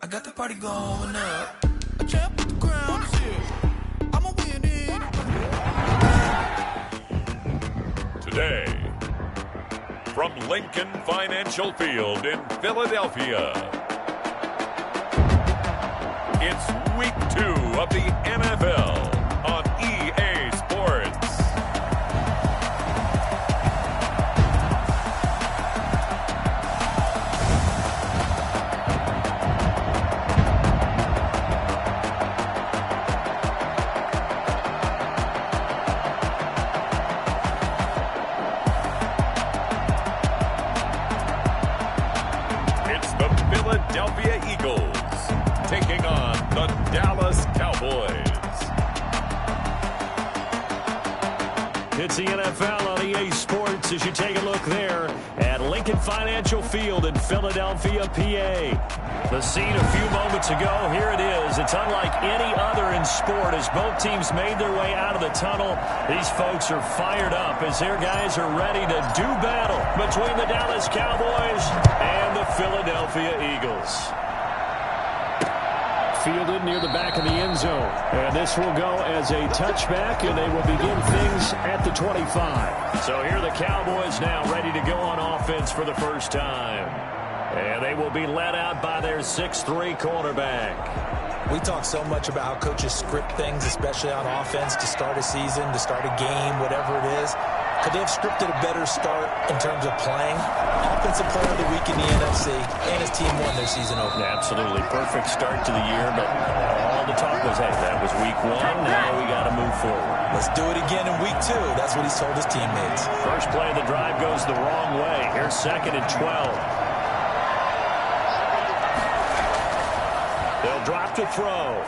I got the party going up. A champ with the crown is here. I'ma win it. Today, from Lincoln Financial Field in Philadelphia, it's Week 2 of the NFL on EA Sports. It's the Philadelphia Eagles taking on the Dallas Cowboys. It's the NFL on EA Sports as you take a look there at Lincoln Financial Field in Philadelphia, PA. The scene a few moments ago, here it is. It's unlike any other in sport as both teams made their way out of the tunnel. These folks are fired up as their guys are ready to do battle between the Dallas Cowboys and the Philadelphia Eagles. Fielded near the back of the end zone. And this will go as a touchback, and they will begin things at the 25. So here are the Cowboys now ready to go on offense for the first time. And they will be led out by their 6'3" quarterback. We talk so much about how coaches script things, especially on offense, to start a season, to start a game, whatever it is. Could they have scripted a better start in terms of playing? Offensive player of the week in the NFC, and his team won their season opener. Absolutely. Perfect start to the year, but all the talk was, hey, that was week 1. Now we got to move forward. Let's do it again in week 2. That's what he's told his teammates. First play of the drive goes the wrong way. Here's 2nd and 12. They'll drop to throw.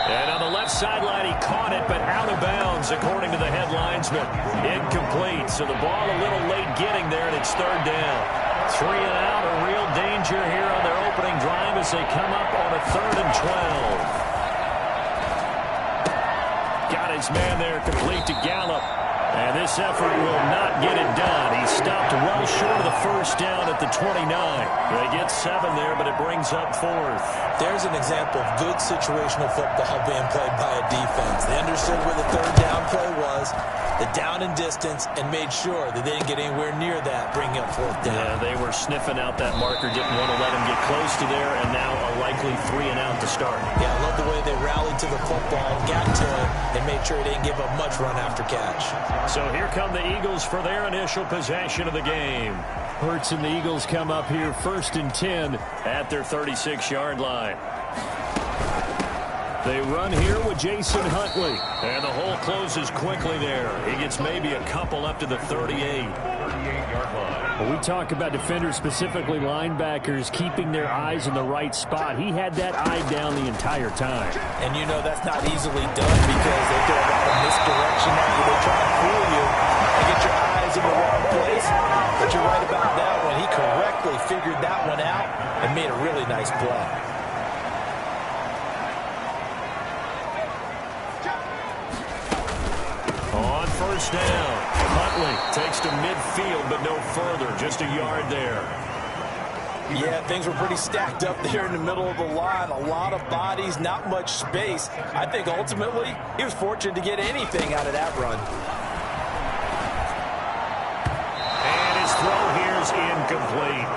And on the left sideline, he caught it, but out of bounds, according to the head linesman. Incomplete, so the ball a little late getting there, and it's 3rd down. 3 and out, a real danger here on their opening drive as they come up on a 3rd and 12. Got his man there, complete to Gallup. And this effort will not get it done. He stopped well short of the first down at the 29. They get 7 there, but it brings up 4th. There's an example of good situational football being played by a defense. They understood where the 3rd down play was, the down and distance, and made sure that they didn't get anywhere near that, bringing up 4th down. Yeah, they were sniffing out that marker, didn't want to let him get close to there, and now a likely 3 and out to start. Yeah, I love the way they rallied to the football, got to it, and made sure they didn't give up much run after catch. So here come the Eagles for their initial possession of the game. Hurts and the Eagles come up here 1st and 10 at their 36-yard line. They run here with Jason Huntley. And the hole closes quickly there. He gets maybe a couple up to the 38-yard line. Well, we talk about defenders, specifically linebackers, keeping their eyes in the right spot. He had that eye down the entire time. And you know that's not easily done because they throw a lot of misdirection at you. They try to fool you and get your eyes in the wrong place. But you're right about that one. He correctly figured that one out and made a really nice play. On 1st down, Huntley takes to midfield, but no further, just a yard there. Yeah, things were pretty stacked up there in the middle of the line. A lot of bodies, not much space. I think ultimately he was fortunate to get anything out of that run. And his throw here is incomplete.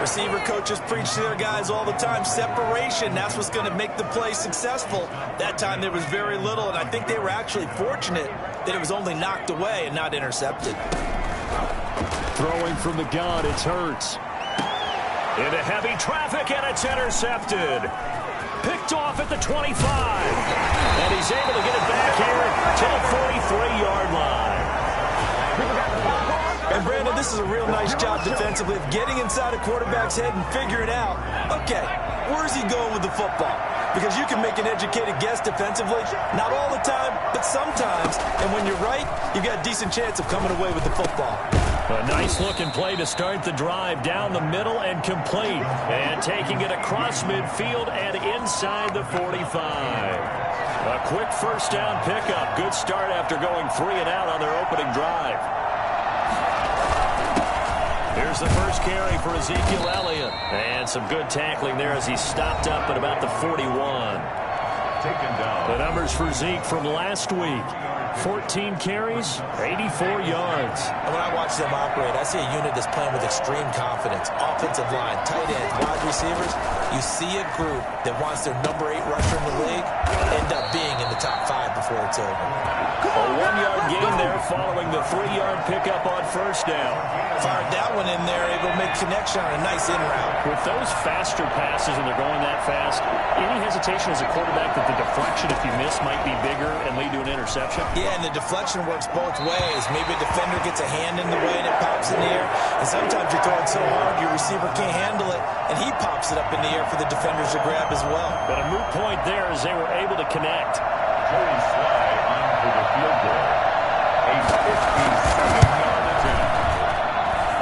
Receiver coaches preach to their guys all the time. Separation, that's what's going to make the play successful. That time there was very little, and I think they were actually fortunate that it was only knocked away and not intercepted. Throwing from the gun, it's Hurts. Into heavy traffic, and it's intercepted. Picked off at the 25. And he's able to get it back here to the 43-yard line. And Brandon, this is a real nice job defensively of getting inside a quarterback's head and figuring out, okay, where's he going with the football? Because you can make an educated guess defensively, not all the time, but sometimes. And when you're right, you've got a decent chance of coming away with the football. A nice-looking play to start the drive down the middle and complete. And taking it across midfield and inside the 45. A quick first down pickup. Good start after going 3 and out on their opening drive. Here's the first carry for Ezekiel Elliott. And some good tackling there as he stopped up at about the 41. Taken down. The numbers for Zeke from last week. 14 carries, 84 yards. And when I watch them operate, I see a unit that's playing with extreme confidence. Offensive line, tight ends, wide receivers. You see a group that wants their number 8 rusher in the league end up being in the top 5 before it's over. A 1-yard gain there following the 3-yard pickup on first down. Fired that one in there, able to make connection on a nice in route. With those faster passes and they're going that fast, any hesitation as a quarterback that the deflection, if you miss, might be bigger and lead to an interception? Yeah, and the deflection works both ways. Maybe a defender gets a hand in the way and it pops in the air. And sometimes you're throwing so hard your receiver can't handle it, and he pops it up in the air for the defenders to grab as well. But a moot point there as they were able to connect. Joey Sly on for the field goal. A 57-yard attempt.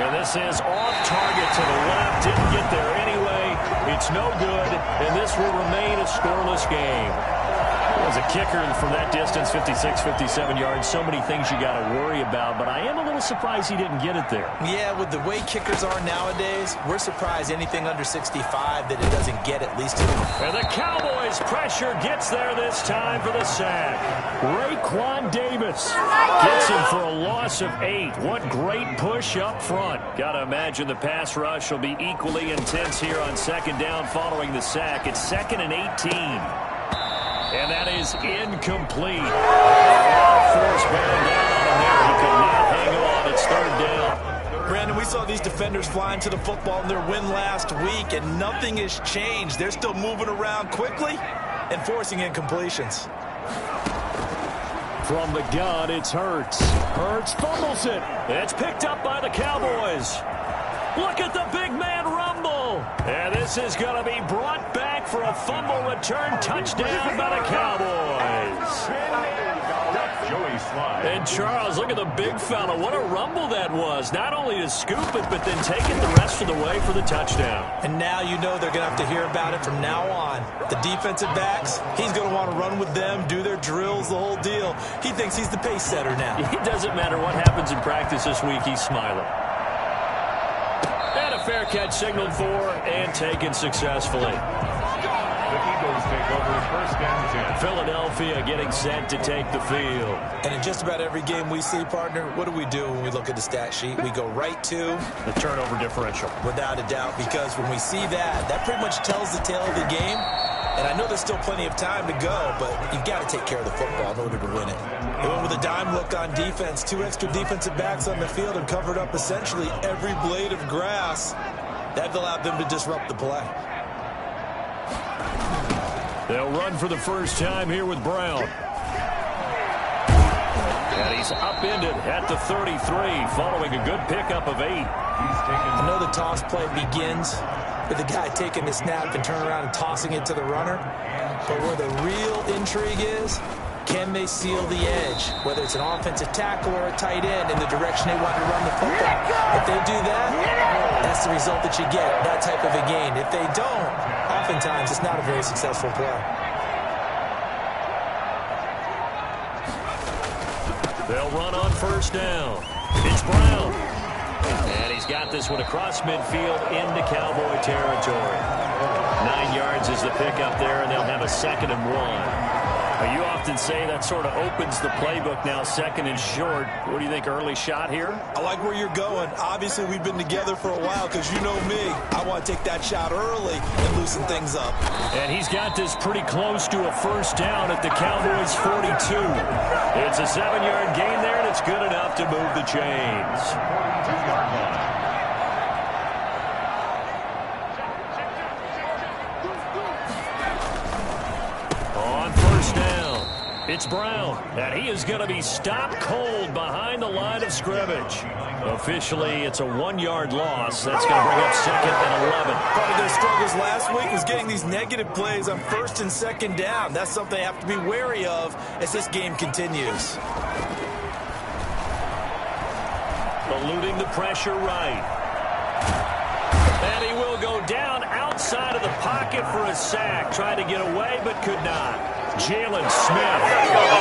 And this is off target to the left. Didn't get there anyway. It's no good, and this will remain a scoreless game. As a kicker from that distance, 56, 57 yards, so many things you got to worry about, but I am a little surprised he didn't get it there. Yeah, with the way kickers are nowadays, we're surprised anything under 65 that it doesn't get at least 2. And the Cowboys pressure gets there this time for the sack. Raekwon Davis gets him for a loss of 8. What great push up front. Got to imagine the pass rush will be equally intense here on second down following the sack. It's 2nd and 18. And that is incomplete. Force bearing down on him there. He could not hang on. It's 3rd down. Brandon, we saw these defenders flying to the football in their win last week, and nothing has changed. They're still moving around quickly and forcing incompletions. From the gun, it's Hurts. Hurts fumbles it. It's picked up by the Cowboys. Look at the big man rumble. And this is going to be brought back for a fumble return touchdown by the Cowboys. Joey Sly. And Charles, look at the big fella. What a rumble that was. Not only to scoop it, but then take it the rest of the way for the touchdown. And now you know they're going to have to hear about it from now on. The defensive backs, he's going to want to run with them, do their drills, the whole deal. He thinks he's the pace setter now. It doesn't matter what happens in practice this week, he's smiling. And a fair catch signaled for and taken successfully. The Eagles take over 1st and 10. Philadelphia getting set to take the field. And in just about every game we see, partner, what do we do when we look at the stat sheet? We go right to the turnover differential. Without a doubt, because when we see that, that pretty much tells the tale of the game. And I know there's still plenty of time to go, but you've got to take care of the football in order to win it. They went with a dime look on defense, 2 extra defensive backs on the field and covered up essentially every blade of grass. That allowed them to disrupt the play. They'll run for the first time here with Brown. And he's upended at the 33 following a good pickup of 8. I know the toss play begins with the guy taking the snap and turning around and tossing it to the runner. But where the real intrigue is, can they seal the edge? Whether it's an offensive tackle or a tight end in the direction they want to run the football. If they do that, that's the result that you get, that type of a gain. If they don't, oftentimes it's not a very successful play. They'll run on first down. It's Brown. And he's got this one across midfield into Cowboy territory. 9 yards is the pickup there, and they'll have a 2nd and 1. You often say that sort of opens the playbook now, 2nd and short. What do you think, early shot here? I like where you're going. Obviously, we've been together for a while because you know me. I want to take that shot early and loosen things up. And he's got this pretty close to a first down at the Cowboys' 42. It's a 7-yard gain there, and it's good enough to move the chains. 42-yard line. It's Brown, and he is going to be stopped cold behind the line of scrimmage. Officially, it's a 1-yard loss. That's going to bring up 2nd and 11. Part of their struggles last week was getting these negative plays on 1st and 2nd down. That's something they have to be wary of as this game continues. Eluding the pressure right. And he will go down outside of the pocket for a sack. Tried to get away, but could not. Jalen Smith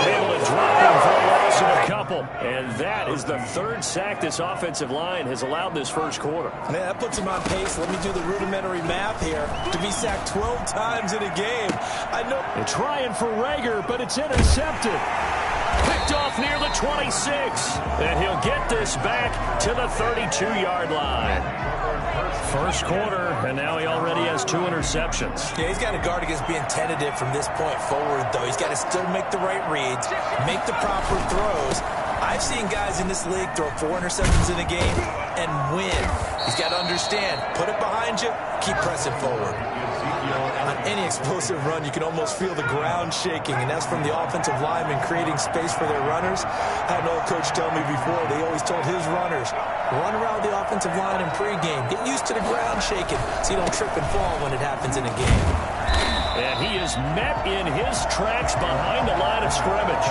able to drop him for a loss of a couple. And that is the third sack this offensive line has allowed this first quarter. Man, that puts him on pace. Let me do the rudimentary math here. To be sacked 12 times in a game. I know. They're trying for Rager, but it's intercepted. Picked off near the 26. And he'll get this back to the 32-yard line. First quarter, and now he already has 2 interceptions. Yeah, he's got to guard against being tentative from this point forward, though. He's got to still make the right reads, make the proper throws. I've seen guys in this league throw 4 interceptions in a game and win. He's got to understand, put it behind you, keep pressing forward. On any explosive run, you can almost feel the ground shaking, and that's from the offensive linemen creating space for their runners. I had an old coach tell me before, they always told his runners, run around the offensive line in pregame. Get used to the ground shaking so you don't trip and fall when it happens in a game. And he is met in his tracks behind the line of scrimmage.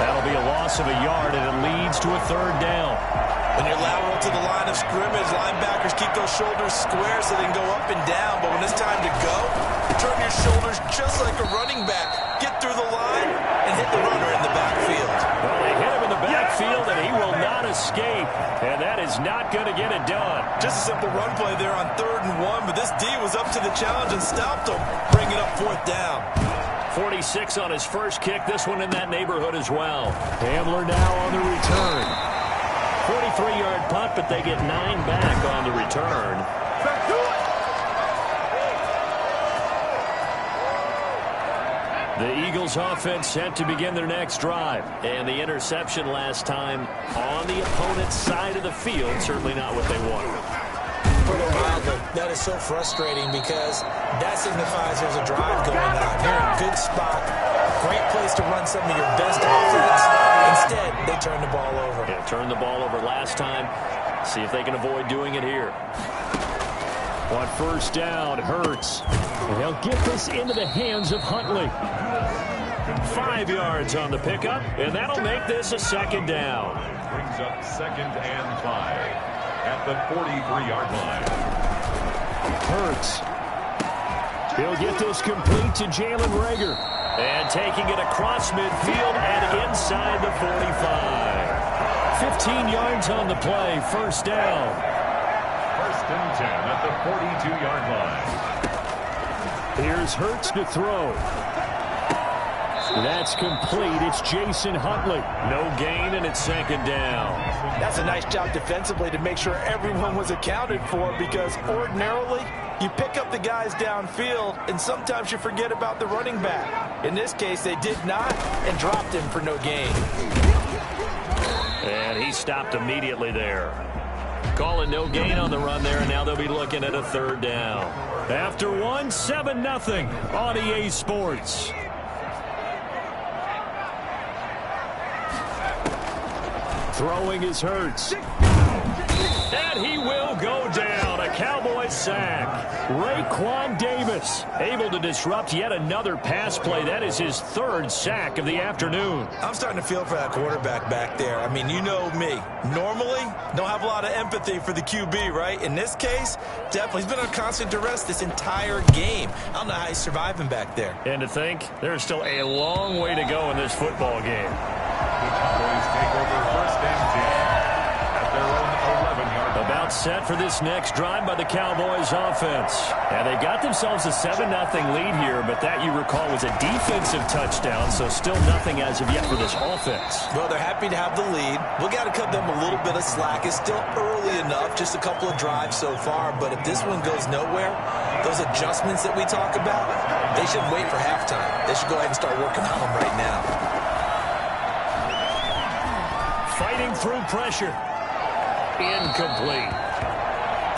That'll be a loss of a yard, and it leads to a third down. When you're lateral to the line of scrimmage, linebackers keep those shoulders square so they can go up and down. But when it's time to go, turn your shoulders just like a running back. Get through the line and hit the runner in the backfield. Well, they hit him in the backfield, and he will not escape. And that is not going to get it done. Just a simple run play there on 3rd and 1, but this D was up to the challenge and stopped him, bringing up 4th down. 46 on his first kick. This one in that neighborhood as well. Hamler now on the return. 43-yard punt, but they get 9 back on the return. The Eagles offense set to begin their next drive. And the interception last time on the opponent's side of the field, certainly not what they wanted. Put it mildly, that is so frustrating because that signifies there's a drive going on. You're in a good spot, great place to run some of your best offense. Instead, they turn the ball over. Yeah, turned the ball over last time. See if they can avoid doing it here. On first down, Hurts. And they'll get this into the hands of Huntley. 5 yards on the pickup, and that'll make this a second down. Brings up 2nd and 5 at the 43-yard line. Hurts. He'll get this complete to Jalen Rager. And taking it across midfield and inside the 45. 15 yards on the play, first down. 1st and 10 at the 42-yard line. Here's Hurts to throw. That's complete. It's Jason Huntley. No gain, and it's 2nd down. That's a nice job defensively to make sure everyone was accounted for, because ordinarily you pick up the guys downfield and sometimes you forget about the running back. In this case, they did not and dropped him for no gain. And he stopped immediately there. Calling no gain on the run there, and now they'll be looking at a 3rd down. After one, 7-0 on EA Sports. Throwing is Hurts. And he will go down. A Cowboys sack. Raekwon Davis able to disrupt yet another pass play. That is his 3rd sack of the afternoon. I'm starting to feel for that quarterback back there. I mean, you know me. Normally, don't have a lot of empathy for the QB, right? In this case, definitely. He's been on constant duress this entire game. I don't know how he's surviving back there. And to think, there's still a long way to go in this football game. The Cowboys take over 1st and 10 at their own 11-yard line. About set for this next drive by the Cowboys offense. And they got themselves a 7-0 lead here, but that, you recall, was a defensive touchdown, so still nothing as of yet for this offense. Well, they're happy to have the lead. We got to cut them a little bit of slack. It's still early enough, just a couple of drives so far, but if this one goes nowhere, those adjustments that we talk about, they should wait for halftime. They should go ahead and start working on them right now. Fighting through pressure. Incomplete.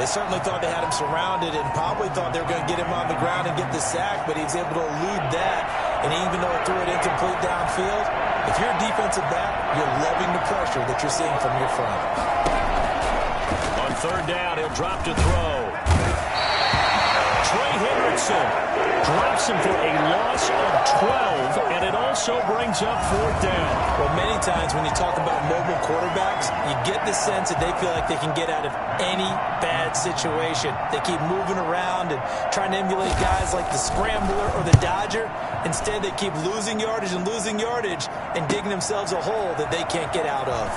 They certainly thought they had him surrounded and probably thought they were going to get him on the ground and get the sack, but he was able to elude that. And even though it threw it incomplete downfield, if you're a defensive back, you're loving the pressure that you're seeing from your front. On 3rd down, he'll drop to throw. Trey Hendrickson whistle. Drops him for a loss of 12, and it also brings up 4th down. Well, many times when you talk about mobile quarterbacks, you get the sense that they feel like they can get out of any bad situation. They keep moving around and trying to emulate guys like the Scrambler or the Dodger. Instead, they keep losing yardage and digging themselves a hole that they can't get out of.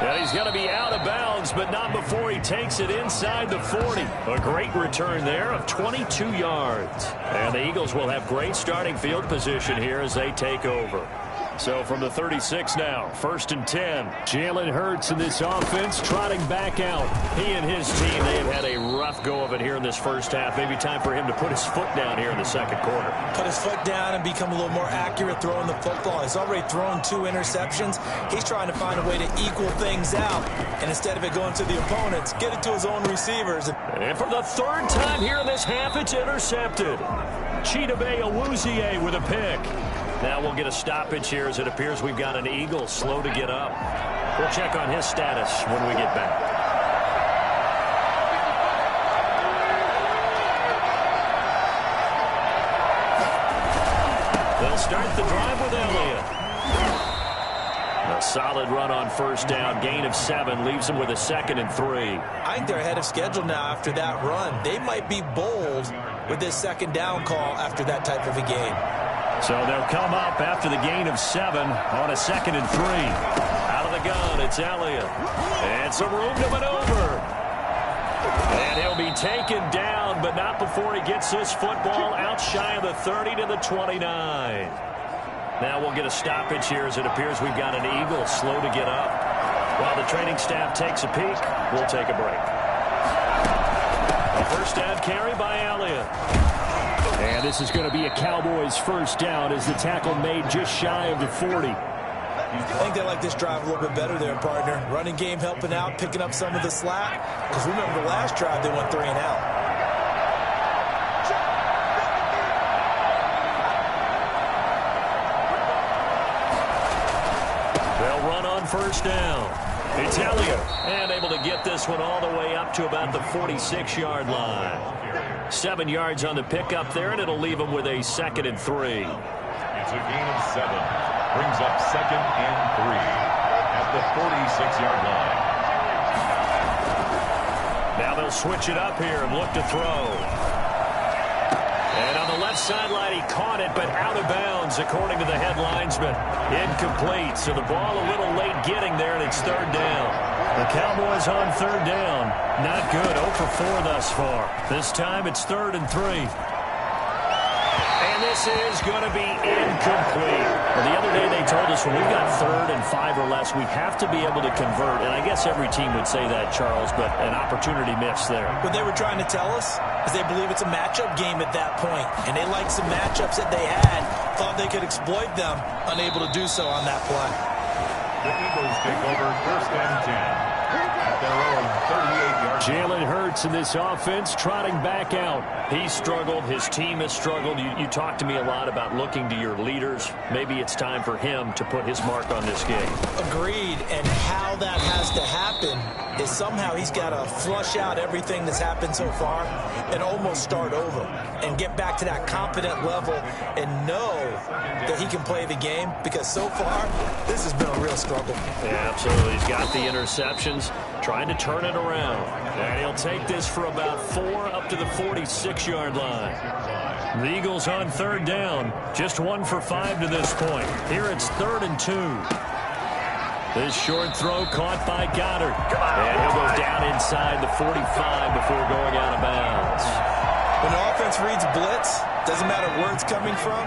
And he's going to be out of bounds, but not before he takes it inside the 40. A great return there of 22 yards. And the Eagles will have great starting field position here as they take over. So from the 36 now, 1st and 10. Jalen Hurts in this offense trotting back out. He and his team, they have had a rough go of it here in this first half. Maybe time for him to put his foot down here in the second quarter. Put his foot down and become a little more accurate throwing the football. He's already thrown 2 interceptions. He's trying to find a way to equal things out. And instead of it going to the opponents, get it to his own receivers. And for the 3rd time here in this half, it's intercepted. Chidobe Awuzie with a pick. Now we'll get a stoppage here as it appears we've got an Eagle slow to get up. We'll check on his status when we get back. They'll start the drive with Elliott. A solid run on 1st down. Gain of 7 leaves them with a 2nd and 3. I think they're ahead of schedule now after that run. They might be bold with this 2nd down call after that type of a game. So they'll come up after the gain of 7 on a 2nd and 3. Out of the gun, it's Elliott. And some room to maneuver. And he'll be taken down, but not before he gets this football out shy of the 30 to the 29. Now we'll get a stoppage here as it appears we've got an Eagle slow to get up. While the training staff takes a peek, we'll take a break. A 1st down carry by Elliott. And this is going to be a Cowboys 1st down as the tackle made just shy of the 40. I think they like this drive a little bit better there, partner. Running game helping out, picking up some of the slack. Because remember the last drive, they went 3 and out. They'll run on 1st down. It's Elliott. And able to get this one all the way up to about the 46-yard line. 7 yards on the pickup there, and it'll leave them with a 2nd and 3. It's a gain of 7. Brings up 2nd and 3 at the 46-yard line. Now they'll switch it up here and look to throw. And on the left sideline, he caught it, but out of bounds, according to the head linesman. Incomplete, so the ball a little late getting there, and it's 3rd down. The Cowboys on 3rd down. Not good. 0 for 4 thus far. This time it's 3rd and 3. And this is going to be incomplete. Well, the other day they told us when we've got 3rd and 5 or less, we have to be able to convert. And I guess every team would say that, Charles, but an opportunity missed there. What they were trying to tell us is they believe it's a matchup game at that point. And they liked some matchups that they had, thought they could exploit them, unable to do so on that play. The Eagles take over 1st and 10 at their own 38-yard. Jalen Hurts in this offense trotting back out. He struggled. His team has struggled. You talk to me a lot about looking to your leaders. Maybe it's time for him to put his mark on this game. Agreed. And how that has to happen is somehow he's got to flush out everything that's happened so far and almost start over and get back to that confident level and know that he can play the game, because so far this has been a real struggle. Yeah, absolutely. He's got the interceptions, trying to turn it around. And he'll take this for about 4 up to the 46-yard line. The Eagles on 3rd down. Just 1 for 5 to this point. Here it's 3rd and 2. This short throw caught by Goddard. And he'll go down inside the 45 before going out of bounds. When the offense reads blitz, doesn't matter where it's coming from,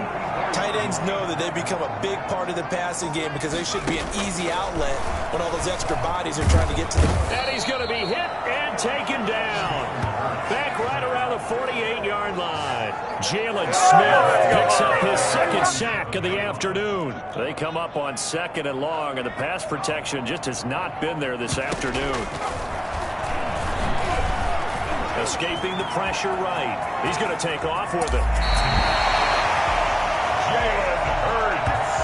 tight ends know that they become a big part of the passing game because they should be an easy outlet when all those extra bodies are trying to get to them. And he's going to be hit and taken down. Back right around the 48-yard line. Jalen Smith picks up his 2nd sack of the afternoon. They come up on 2nd and long, and the pass protection just has not been there this afternoon. Escaping the pressure right. He's going to take off with it. Jalen Hurts.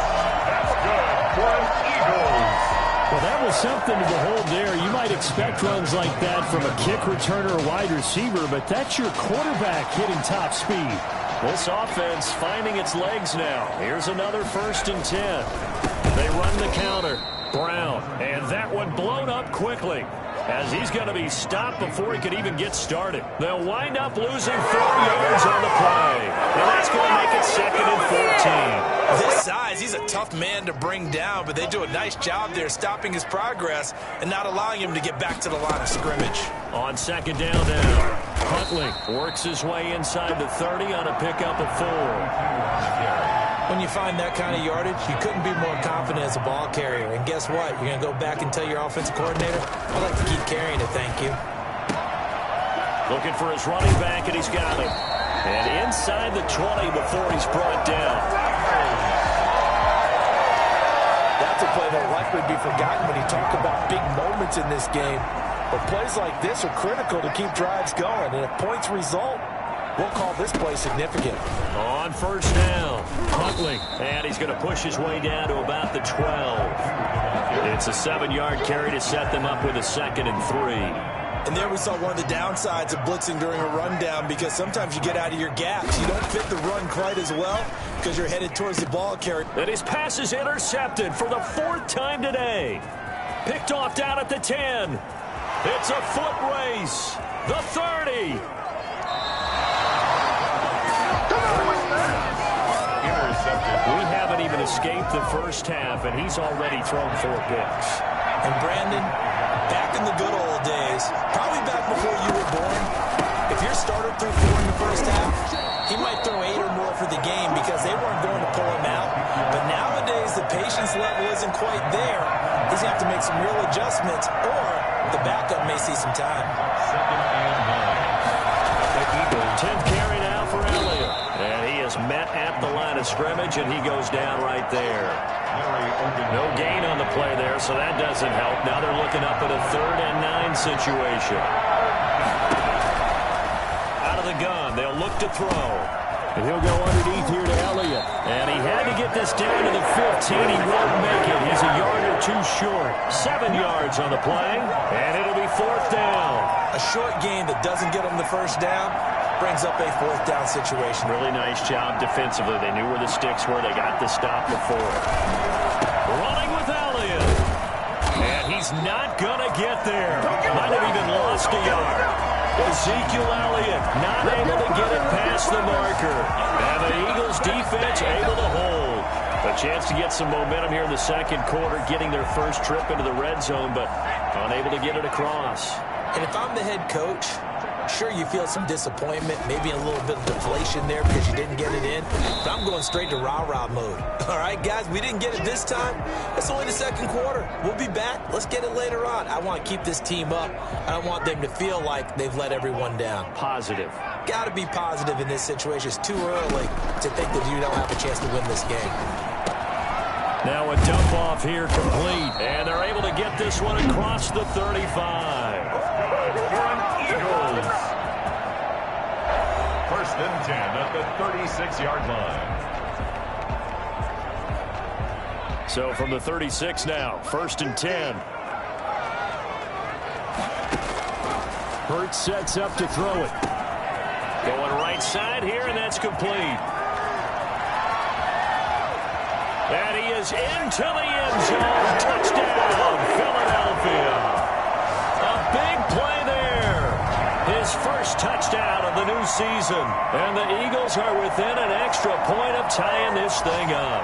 That's good for an Eagles. Well, that was something to behold there. You might expect runs like that from a kick returner or wide receiver, but that's your quarterback hitting top speed. This offense finding its legs now. Here's another 1st and 10. They run the counter. Brown, and that one blown up quickly as he's going to be stopped before he could even get started. They'll wind up losing 4 yards on the play, and that's going to make it 2nd and 14. This size, he's a tough man to bring down, but they do a nice job there stopping his progress and not allowing him to get back to the line of scrimmage. On 2nd down now, Huntley works his way inside the 30 on a pickup of 4. When you find that kind of yardage, you couldn't be more confident as a ball carrier. And guess what? You're going to go back and tell your offensive coordinator, I'd like to keep carrying it, thank you. Looking for his running back, and he's got him. And inside the 20 before he's brought down. That's a play that will likely be forgotten when you talk about big moments in this game. But plays like this are critical to keep drives going. And if points result, we'll call this play significant. On 1st down, Huntley, and he's going to push his way down to about the 12. It's a 7-yard carry to set them up with a 2nd and 3. And there we saw one of the downsides of blitzing during a rundown, because sometimes you get out of your gaps. You don't fit the run quite as well because you're headed towards the ball carrier. And his pass is intercepted for the 4th time today. Picked off down at the 10. It's a foot race. The 30. We haven't even escaped the first half, and he's already thrown 4 picks. And Brandon, back in the good old days, probably back before you were born, if your starter threw 4 in the first half, he might throw 8 or more for the game because they weren't going to pull him out. But nowadays, the patience level isn't quite there. He's going to have to make some real adjustments, or the backup may see some time. 10th carry now for Elliott. And he is met at the line of scrimmage, and he goes down right there. No gain on the play there, so that doesn't help. Now they're looking up at a 3rd and 9 situation. Out of the gun, they'll look to throw. And he'll go underneath here to Elliott. And he had to get this down to the 15. He won't make it. He's a yard or 2 short. 7 yards on the play, and it'll be 4th down. A short gain that doesn't get him the first down brings up a 4th down situation. Really nice job defensively. They knew where the sticks were. They got the stop before. Running with Elliott. And he's not going to get there. Might have even lost a yard. Ezekiel Elliott not able to get it past the marker. And the Eagles defense able to hold. A chance to get some momentum here in the 2nd quarter, getting their first trip into the red zone, but unable to get it across. And if I'm the head coach, sure, you feel some disappointment, maybe a little bit of deflation there because you didn't get it in. But I'm going straight to rah-rah mode. All right, guys, we didn't get it this time. It's only the 2nd quarter. We'll be back. Let's get it later on. I want to keep this team up. I don't want them to feel like they've let everyone down. Positive. Got to be positive in this situation. It's too early to think that you don't have a chance to win this game. Now a dump off here complete. And they're able to get this one across the 35. Eagles. 1st and 10 at the 36-yard line. So from the 36 now, 1st and 10. Hurts sets up to throw it. Going right side here, and that's complete. And he is into the end zone. Touchdown, Philadelphia. A big play there. His first touchdown of the new season. And the Eagles are within an extra point of tying this thing up.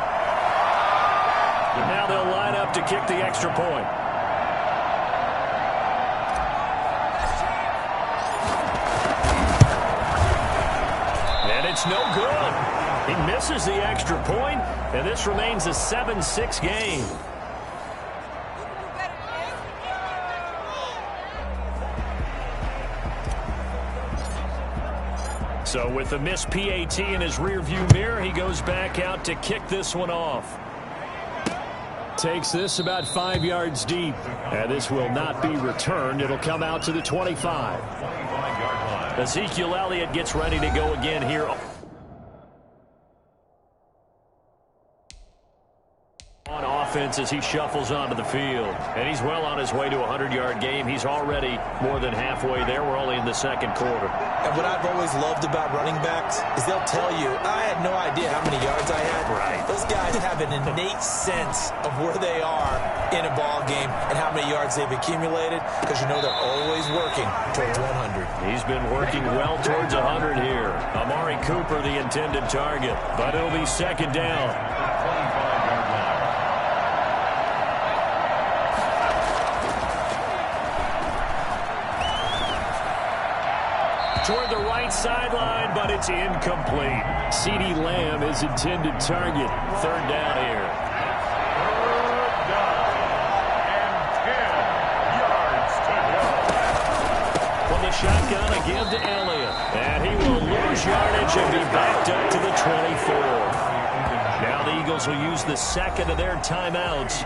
And now they'll line up to kick the extra point. And it's no good. He misses the extra point, and this remains a 7-6 game. So with the missed PAT in his rearview mirror, he goes back out to kick this one off. Takes this about 5 yards deep, and this will not be returned. It'll come out to the 25. Ezekiel Elliott gets ready to go again here. offense as he shuffles onto the field. And he's well on his way to a 100-yard game. He's already more than halfway there. We're only in the second quarter. And what I've always loved about running backs is they'll tell you, I had no idea how many yards I had. Right. Those guys have an innate sense of where they are in a ball game and how many yards they've accumulated, because you know they're always working towards 100. He's been working well towards 100 here. Amari Cooper, the intended target, but it'll be second down. 25-yard line. Toward the right sideline, but it's incomplete. CeeDee Lamb is intended target. Third down here. Third down and 10 yards to go. From the shotgun, again to Elliott. And he will lose yardage and be backed up to the 24. Now the Eagles will use the second of their timeouts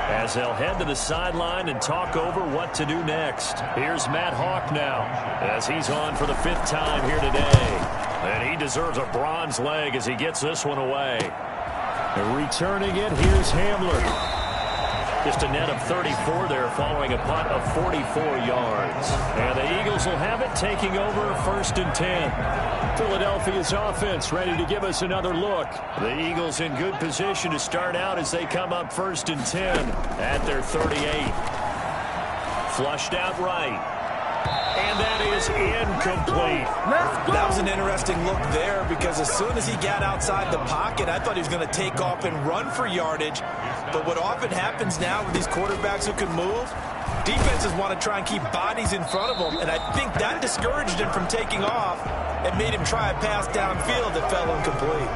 as they'll head to the sideline and talk over what to do next. Here's Matt Hawk now as he's on for the 5th time here today. And he deserves a bronze leg as he gets this one away. And returning it, here's Hamler. Just a net of 34 there following a punt of 44 yards. And the Eagles will have it, taking over 1st and 10. Philadelphia's offense ready to give us another look. The Eagles in good position to start out as they come up 1st and 10 at their 38. Flushed out right. And that is incomplete. That was an interesting look there, because as soon as he got outside the pocket, I thought he was going to take off and run for yardage. But what often happens now with these quarterbacks who can move, defenses want to try and keep bodies in front of them, and I think that discouraged him from taking off and made him try a pass downfield that fell incomplete.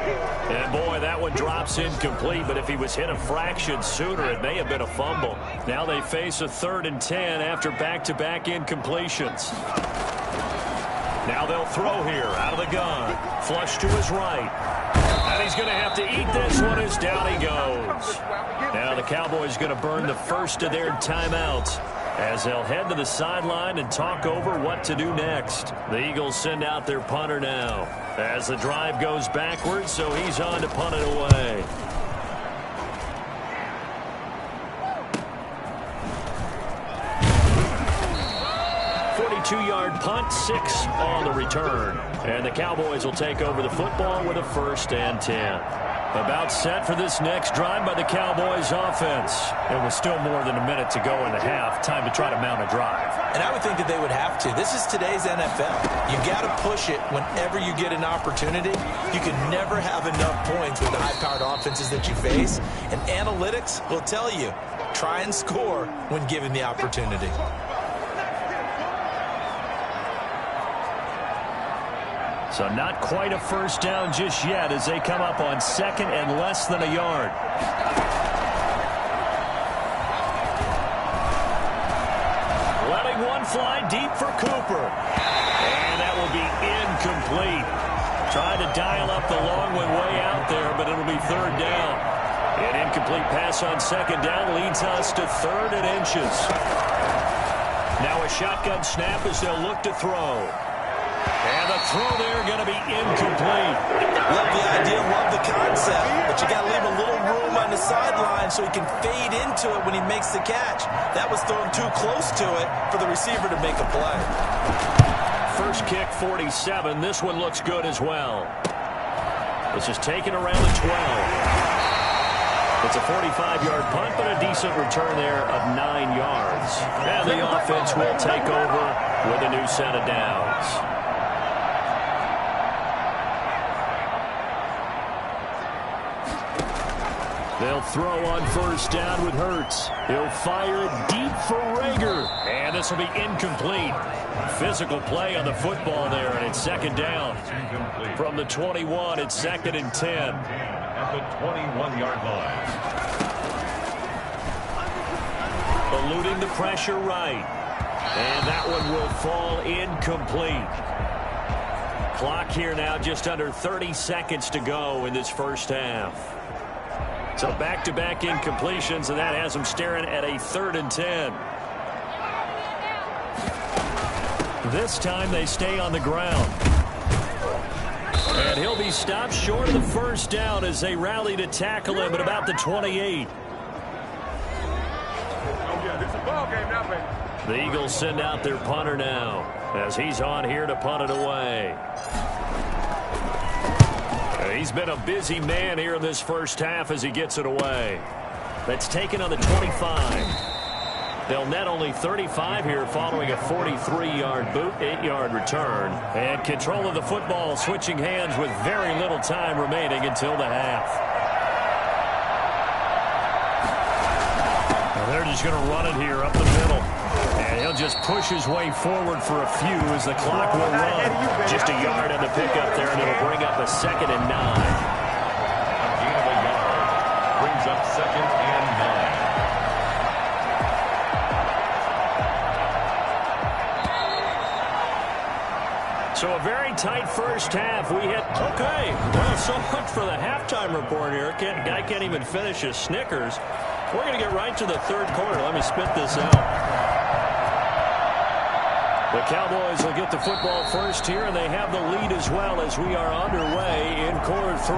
And boy, that one drops incomplete, but if he was hit a fraction sooner, it may have been a fumble. Now they face a 3rd and 10 after back-to-back incompletions. Now they'll throw here out of the gun. Flush to his right. And he's going to have to eat this one as down he goes. Now the Cowboys going to burn the first of their timeouts as they'll head to the sideline and talk over what to do next. The Eagles send out their punter now as the drive goes backwards, so he's on to punt it away. 42-yard punt, 6 on the return. And the Cowboys will take over the football with a 1st and 10. About set for this next drive by the Cowboys offense. And with still more than a minute to go in the half, time to try to mount a drive. And I would think that they would have to. This is today's NFL. You got to push it whenever you get an opportunity. You can never have enough points with the high-powered offenses that you face. And analytics will tell you, try and score when given the opportunity. So not quite a first down just yet as they come up on 2nd and less than a yard. Letting one fly deep for Cooper. And that will be incomplete. Tried to dial up the long one way out there, but it'll be 3rd down. An incomplete pass on 2nd down leads us to 3rd and inches. Now a shotgun snap as they'll look to throw. And the throw there going to be incomplete. Love the idea, love the concept, but you got to leave a little room on the sideline so he can fade into it when he makes the catch. That was thrown too close to it for the receiver to make a play. First kick, 47. This one looks good as well. This is taken around the 12. It's a 45-yard punt, but a decent return there of 9 yards. And the offense will take over with a new set of downs. They'll throw on 1st down with Hurts. He'll fire it deep for Rager. And this will be incomplete. Physical play on the football there, and it's 2nd down. From the 21, it's 2nd and 10. At the 21-yard line. Eluding the pressure right. And that one will fall incomplete. Clock here now just under 30 seconds to go in this first half. So back-to-back incompletions, and that has them staring at a 3rd and 10. This time they stay on the ground. And he'll be stopped short of the 1st down as they rally to tackle him at about the 28. The Eagles send out their punter now as he's on here to punt it away. He's been a busy man here in this first half as he gets it away. That's taken on the 25. They'll net only 35 here following a 43-yard boot, 8-yard return. And control of the football switching hands with very little time remaining until the half. Now they're just going to run it here up the middle. And he'll just push his way forward for a few as the clock will run. Just a yard on the pickup there, and it'll bring up a 2nd and 9. A gain of a yard brings up 2nd and 9. So a very tight first half. We hit, okay, well, so much for the halftime report here. Guy can't even finish his Snickers. We're going to get right to the third quarter. Let me spit this out. The Cowboys will get the football first here, and they have the lead as well as we are underway in quarter 3.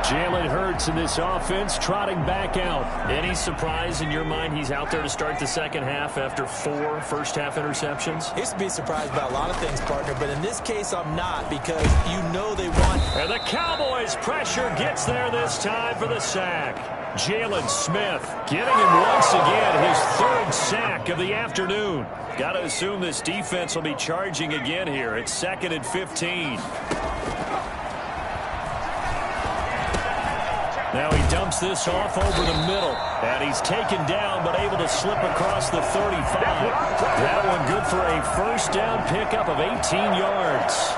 Jalen Hurts in this offense trotting back out. Any surprise in your mind he's out there to start the second half after 4 first-half interceptions? He used to be surprised by a lot of things, partner, but in this case I'm not, because you know they want. And the Cowboys' pressure gets there this time for the sack. Jalen Smith getting him once again, his 3rd sack of the afternoon. Got to assume this defense will be charging again here. It's 2nd and 15. Now he dumps this off over the middle. And he's taken down but able to slip across the 35. That one good for a first down pickup of 18 yards.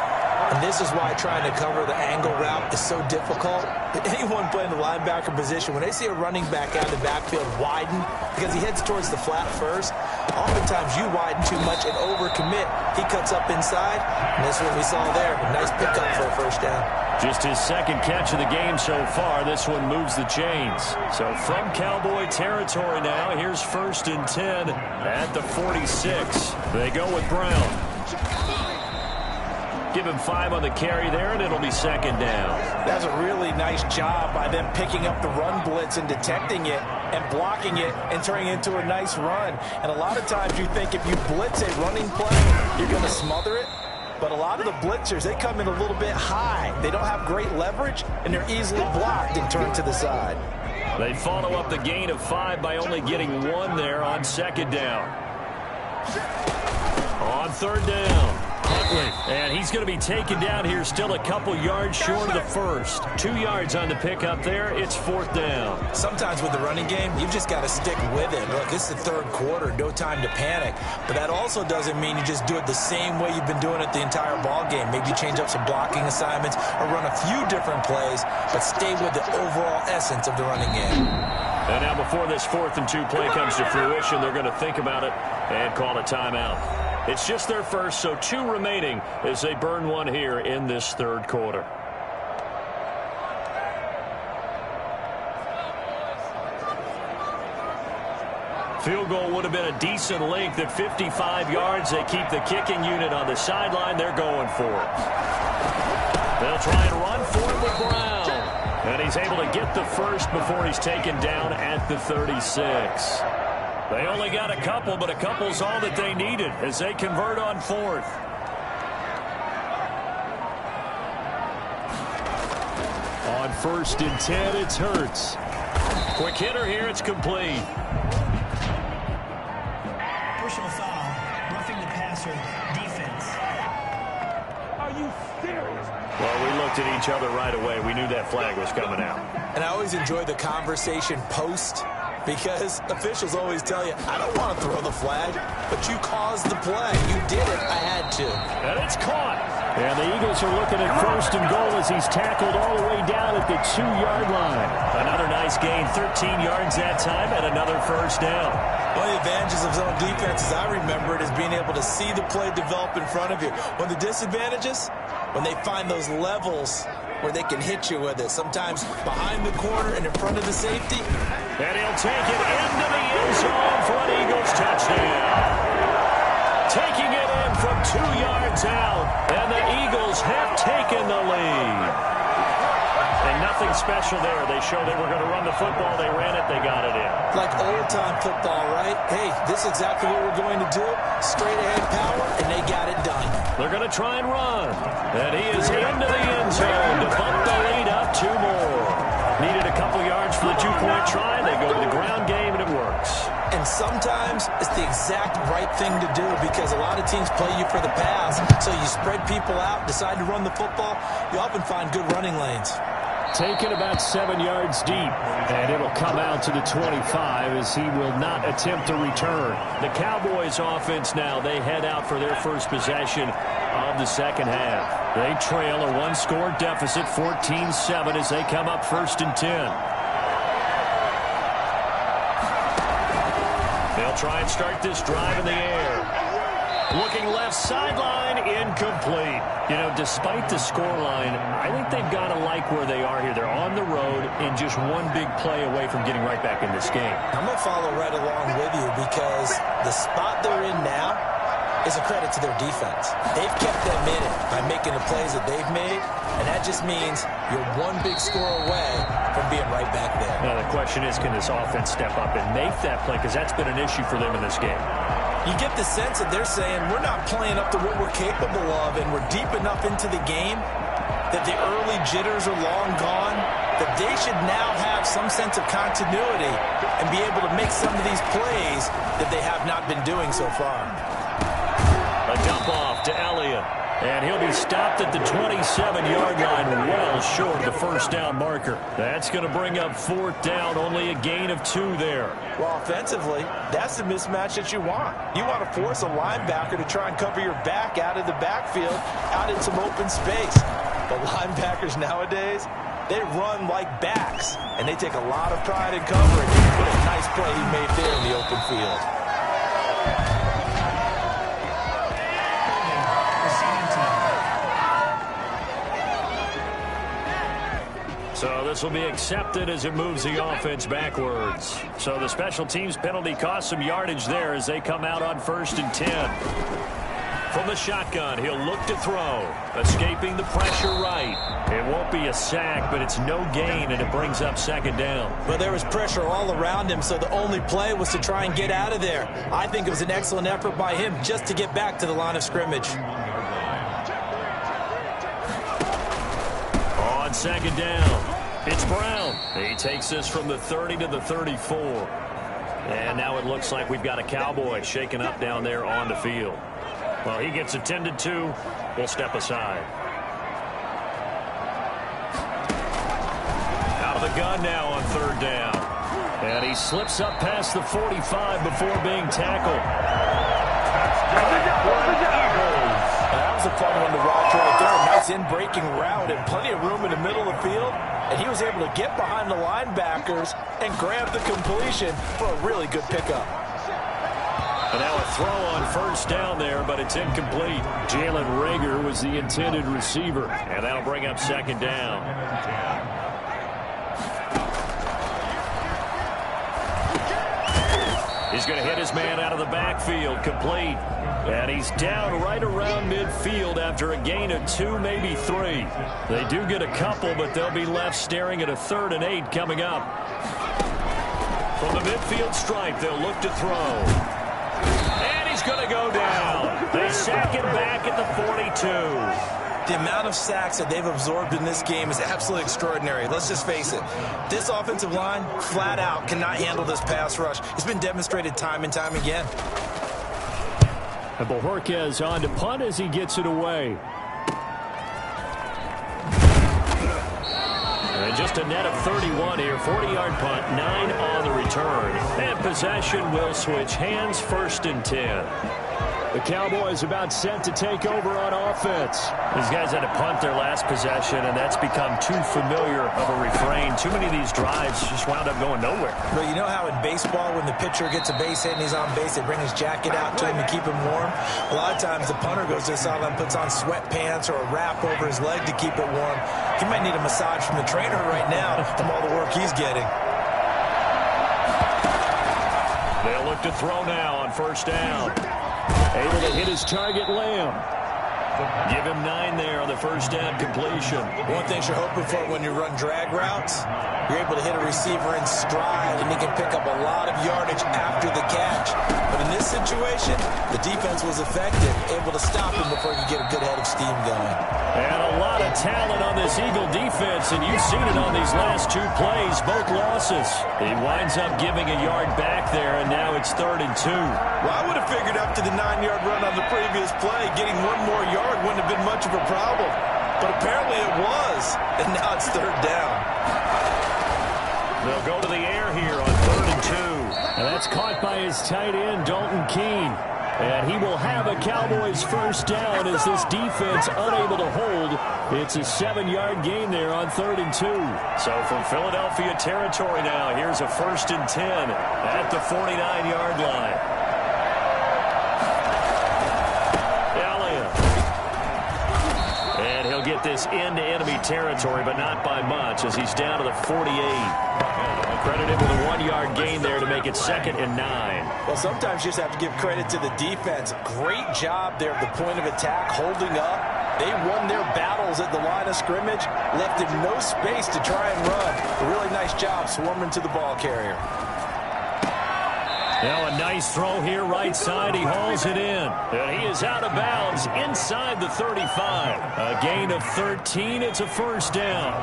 And this is why trying to cover the angle route is so difficult. Anyone playing the linebacker position, when they see a running back out of the backfield widen, because he heads towards the flat first, oftentimes you widen too much and overcommit. He cuts up inside, and that's what we saw there. A nice pickup for a first down. Just his 2nd catch of the game so far. This one moves the chains. So from Cowboy territory now, here's 1st and 10 at the 46. They go with Brown. Give him 5 on the carry there, and it'll be 2nd down. That's a really nice job by them picking up the run blitz and detecting it and blocking it and turning it into a nice run. And a lot of times you think if you blitz a running play, you're going to smother it. But a lot of the blitzers, they come in a little bit high. They don't have great leverage, and they're easily blocked and turned to the side. They follow up the gain of 5 by only getting 1 there on 2nd down. On 3rd down. And he's going to be taken down here still a couple yards short of the first. 2 yards on the pickup there. It's 4th down. Sometimes with the running game, you've just got to stick with it. Look, this is the 3rd quarter. No time to panic. But that also doesn't mean you just do it the same way you've been doing it the entire ball game. Maybe change up some blocking assignments or run a few different plays, but stay with the overall essence of the running game. And now before this 4th and 2 play comes to fruition, they're going to think about it and call a timeout. It's just their first, so 2 remaining as they burn 1 here in this 3rd quarter. Field goal would have been a decent length at 55 yards. They keep the kicking unit on the sideline. They're going for it. They'll try and run for it with Brown. And he's able to get the first before he's taken down at the 36. They only got a couple, but a couple's all that they needed as they convert on 4th. On 1st and 10, it's Hurts. Quick hitter here, it's complete. Personal foul, roughing the passer, defense. Are you serious? Well, we looked at each other right away. We knew that flag was coming out. And I always enjoy the conversation post, because officials always tell you, I don't want to throw the flag, but you caused the play. You did it. I had to. And it's caught. And the Eagles are looking at 1st and goal as he's tackled all the way down at the 2-yard line. Another nice gain, 13 yards that time, and another first down. One of the advantages of zone defense, as I remember it, is being able to see the play develop in front of you. One of the disadvantages, when they find those levels where they can hit you with it, sometimes behind the corner and in front of the safety. And he'll take it into the end zone for an Eagles touchdown. Taking it in from 2 yards out, and the Eagles have taken the lead. And nothing Nothing special there. They showed they were going to run the football. They ran it. They got it in. Like old-time football, right? Hey, this is exactly what we're going to do. Straight-ahead power, and they got it done. They're going to try and run. And he is into the end zone to bump the lead up 2 more. Needed a couple yards for the 2-point try. They go to the ground game, and it works. And sometimes it's the exact right thing to do because a lot of teams play you for the pass. So you spread people out, decide to run the football. You often find good running lanes. Taken about 7 yards deep, and it'll come out to the 25 as he will not attempt to return. The Cowboys offense now, they head out for their first possession of the second half. They trail a 1-score deficit, 14-7 as they come up 1st and 10. They'll try and start this drive in the air. Looking left sideline, incomplete. You know, despite the scoreline, I think they've got to like where they are here. They're on the road and just one big play away from getting right back in this game. I'm going to follow right along with you because the spot they're in now is a credit to their defense. They've kept them in it by making the plays that they've made, and that just means you're one big score away from being right back there. Now, the question is, can this offense step up and make that play? Because that's been an issue for them in this game. You get the sense that they're saying we're not playing up to what we're capable of, and we're deep enough into the game that the early jitters are long gone, that they should now have some sense of continuity and be able to make some of these plays that they have not been doing so far. A dump off to Elliott. And he'll be stopped at the 27-yard line, well short of the first down marker. That's going to bring up 4th down, only a gain of 2 there. Well, offensively, that's the mismatch that you want. You want to force a linebacker to try and cover your back out of the backfield, out in some open space. But linebackers nowadays, they run like backs, and they take a lot of pride in covering. What a nice play he made there in the open field. So this will be accepted as it moves the offense backwards. So the special teams penalty cost some yardage there as they come out on 1st and 10. From the shotgun, he'll look to throw. Escaping the pressure right. It won't be a sack, but it's no gain, and it brings up 2nd down. But there was pressure all around him, so the only play was to try and get out of there. I think it was an excellent effort by him just to get back to the line of scrimmage. On 2nd down, it's Brown. He takes this from the 30 to the 34. And now it looks like we've got a Cowboy shaken up down there on the field. Well, he gets attended to. We'll step aside. Out of the gun now on 3rd down. And he slips up past the 45 before being tackled. That was a fun one to watch right there. A nice in-breaking route and plenty of room in the middle of the field. And he was able to get behind the linebackers and grab the completion for a really good pickup. And now a throw on 1st down there, but it's incomplete. Jalen Reagor was the intended receiver, and that'll bring up 2nd down. He's going to hit his man out of the backfield, complete. And he's down right around midfield after a gain of 2, maybe 3. They do get a couple, but they'll be left staring at a 3rd and 8 coming up. From the midfield stripe, they'll look to throw. And he's going to go down. They sack him back at the 42. The amount of sacks that they've absorbed in this game is absolutely extraordinary. Let's just face it. This offensive line, flat out, cannot handle this pass rush. It's been demonstrated time and time again. And Bojorquez on to punt as he gets it away. And just a net of 31 here. 40-yard punt, 9 on the return. And possession will switch hands, 1st and 10. The Cowboys about set to take over on offense. These guys had to punt their last possession, and that's become too familiar of a refrain. Too many of these drives just wound up going nowhere. But you know how in baseball, when the pitcher gets a base hit and he's on base, they bring his jacket out to him to keep him warm? A lot of times the punter goes to the sideline, puts on sweatpants or a wrap over his leg to keep it warm. He might need a massage from the trainer right now from all the work he's getting. They'll look to throw now on 1st down. Able to hit his target, Lamb. Give him 9 there on the first down completion. One thing you're hoping for when you run drag routes, you're able to hit a receiver in stride, and he can pick up a lot of yardage after the catch. But in this situation, the defense was effective, able to stop him before he could get a good head of steam going. And a lot of talent on this Eagle defense, and you've seen it on these last 2 plays, both losses. He winds up giving a yard back there, and now it's 3rd and 2. Well, I would have figured after the 9-yard run on the previous play, getting 1 more yard wouldn't have been much of a problem. But apparently it was, and now it's 3rd down. They'll go to the air here on 3rd and 2. And that's caught by his tight end, Dalton Keene. And he will have a Cowboys first down as this defense unable to hold. It's a 7-yard gain there on 3rd and 2. So from Philadelphia territory now, here's a 1st and 10 at the 49-yard line. And he'll get this into enemy territory, but not by much as he's down to the 48. Credited with a 1-yard gain there to make it 2nd and 9. Well, sometimes you just have to give credit to the defense. Great job there at the point of attack, holding up. They won their battles at the line of scrimmage, left him no space to try and run. A really nice job swarming to the ball carrier. Now a nice throw here right side. He hauls it in. And he is out of bounds inside the 35. A gain of 13. It's a first down.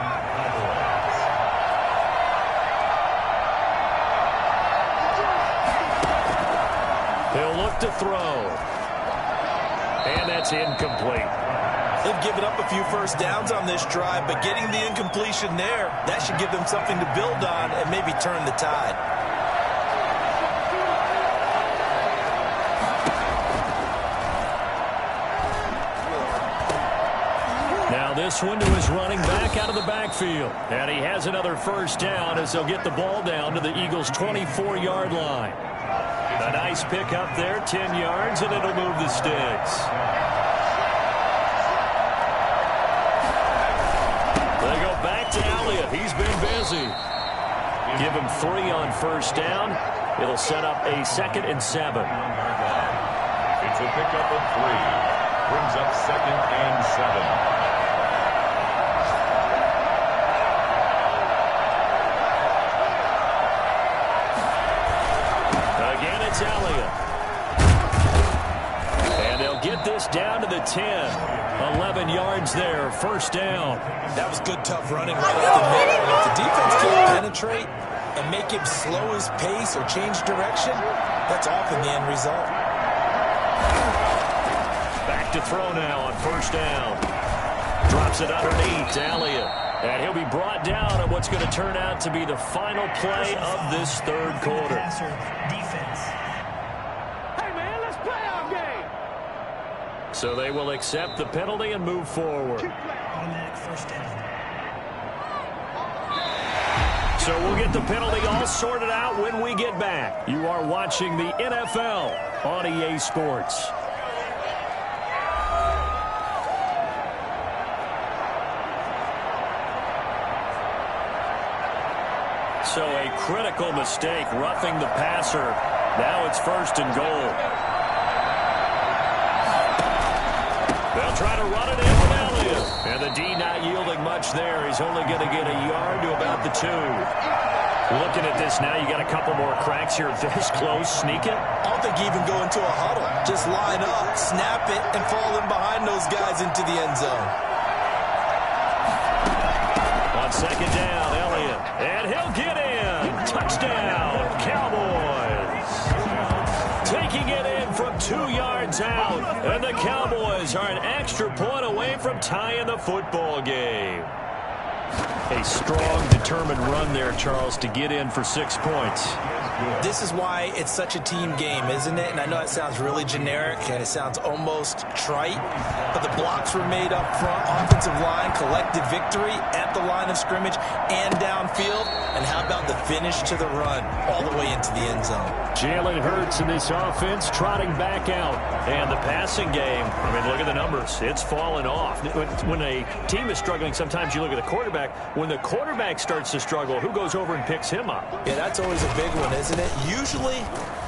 He'll look to throw. And that's incomplete. They've given up a few first downs on this drive, but getting the incompletion there, that should give them something to build on and maybe turn the tide. This one to his running back out of the backfield. And he has another first down as they'll get the ball down to the Eagles' 24-yard line. A nice pick up there, 10 yards, and it'll move the sticks. They go back to Elliott. He's been busy. Give him 3 on first down. It'll set up a 2nd and 7. It's a pickup of 3. Brings up 2nd and 7. It's Elliott. And they'll get this down to the 10. 11 yards there, first down. That was good, tough running right up the middle. If the defense can't penetrate and make him slow his pace or change direction, that's often the end result. Back to throw now on first down. Drops it underneath to Elliott. And he'll be brought down on what's going to turn out to be the final play of this 3rd quarter. Defense. Hey, man, let's play our game. So they will accept the penalty and move forward. Automatic first down. So we'll get the penalty all sorted out when we get back. You are watching the NFL on EA Sports. So a critical mistake, roughing the passer. Now it's 1st and goal. They'll try to run it in with Elliott. And the D not yielding much there. He's only going to get a yard to about the 2. Looking at this now, you got a couple more cracks here. This close, sneak it. I don't think you even go into a huddle. Just line up, snap it, and fall in behind those guys into the end zone. On 2nd down, Elliott. And he'll get in. Touchdown, Cowboys. Taking it in from 2 yards out. And the Cowboys are an extra point away from tying the football game. A strong, determined run there, Charles, to get in for 6 points. This is why it's such a team game, isn't it? And I know it sounds really generic and it sounds almost trite, but the blocks were made up front, offensive line, collected victory at the line of scrimmage and downfield. And how about the finish to the run all the way into the end zone? Jalen Hurts in this offense trotting back out. And the passing game, I mean, look at the numbers. It's fallen off. When a team is struggling, sometimes you look at the quarterback. When the quarterback starts to struggle, who goes over and picks him up? Yeah, that's always a big one, isn't it? Usually,